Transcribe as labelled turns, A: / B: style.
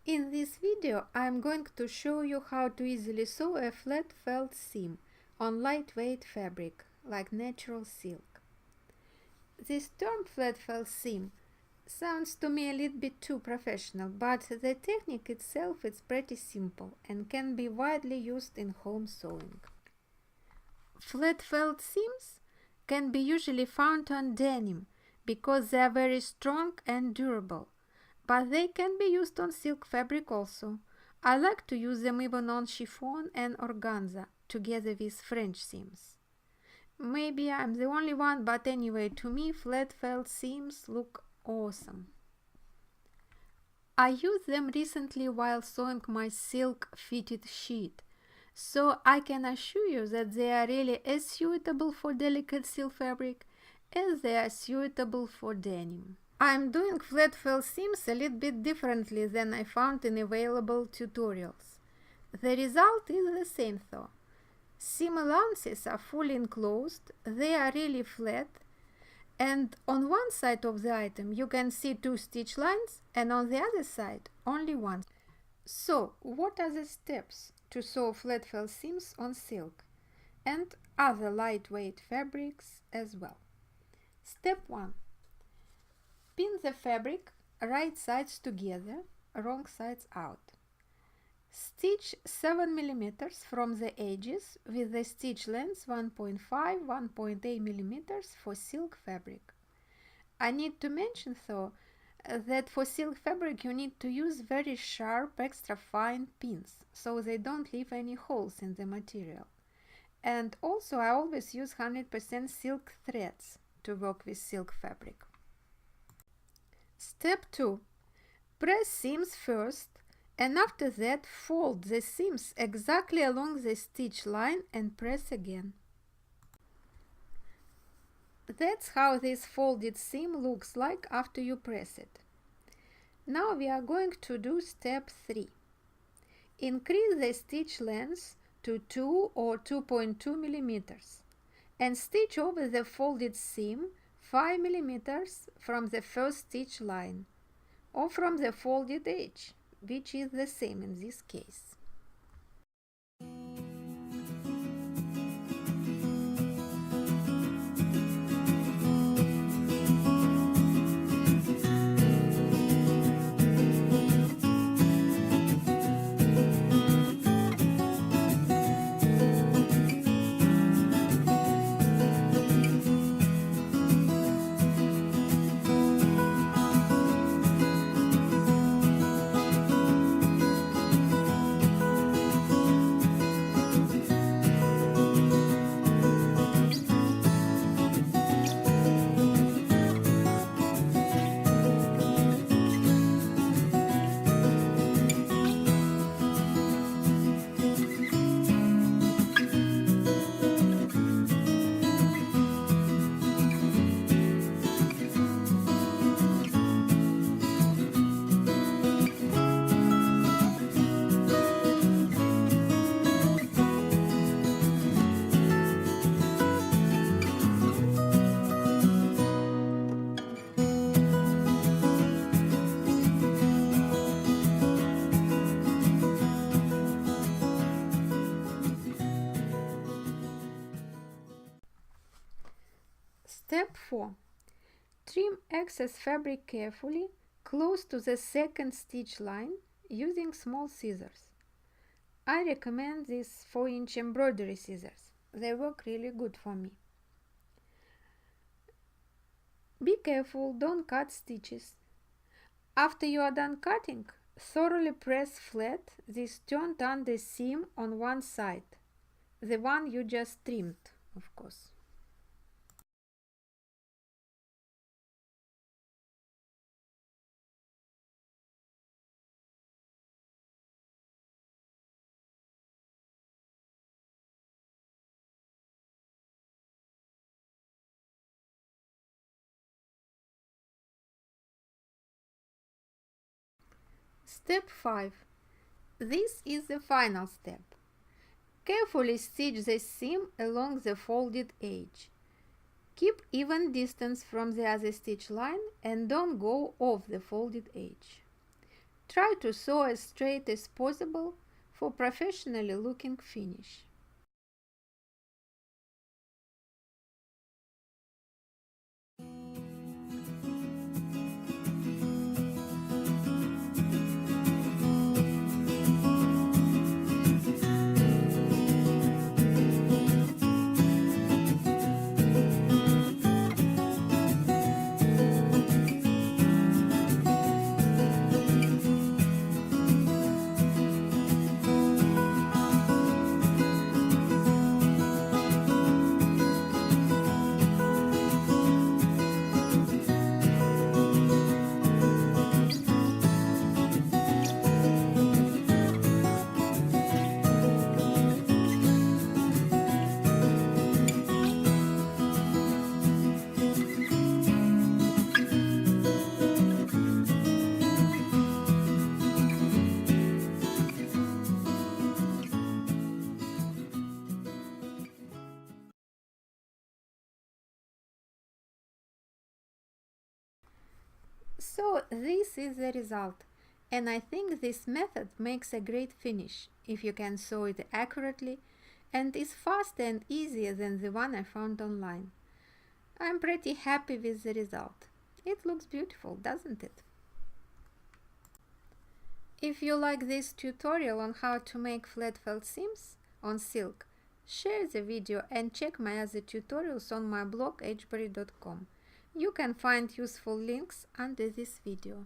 A: In this video, I am going to show you how to easily sew a flat felt seam on lightweight fabric, like natural silk. This term flat felt seam sounds to me a little bit too professional, but the technique itself is pretty simple and can be widely used in home sewing. Flat felt seams can be usually found on denim because they are very strong and durable, but they can be used on silk fabric also. I like to use them even on chiffon and organza together with French seams. Maybe I'm the only one, but anyway, to me flat felt seams look awesome. I used them recently while sewing my silk fitted sheet, so I can assure you that they are really as suitable for delicate silk fabric as they are suitable for denim. I'm doing flat felt seams a little bit differently than I found in available tutorials. The result is the same though. Seam allowances are fully enclosed, they are really flat, and on one side of the item you can see 2 stitch lines and on the other side only one. So, what are the steps to sew flat felt seams on silk and other lightweight fabrics as well? Step 1. Pin the fabric right sides together, wrong sides out. Stitch 7 mm from the edges with the stitch length 1.5–1.8 mm for silk fabric. I need to mention though that for silk fabric you need to use very sharp, extra fine pins so they don't leave any holes in the material. And also I always use 100% silk threads to work with silk fabric. Step 2. Press seams first, and after that fold the seams exactly along the stitch line and press again. That's how this folded seam looks like after you press it. Now we are going to do step 3. Increase the stitch length to 2 or 2.2 mm and stitch over the folded seam 5 mm from the first stitch line or from the folded edge, which is the same in this case. Step 4. Trim excess fabric carefully close to the second stitch line using small scissors. I recommend these 4-inch embroidery scissors. They work really good for me. Be careful, don't cut stitches. After you are done cutting, thoroughly press flat this turned under seam on one side, the one you just trimmed, of course. Step 5. This is the final step. Carefully stitch the seam along the folded edge. Keep even distance from the other stitch line and don't go off the folded edge. Try to sew as straight as possible for professionally looking finish. So this is the result, and I think this method makes a great finish if you can sew it accurately, and is faster and easier than the one I found online. I'm pretty happy with the result. It looks beautiful, doesn't it? If you like this tutorial on how to make flat felt seams on silk, share the video and check my other tutorials on my blog hberry.com. You can find useful links under this video.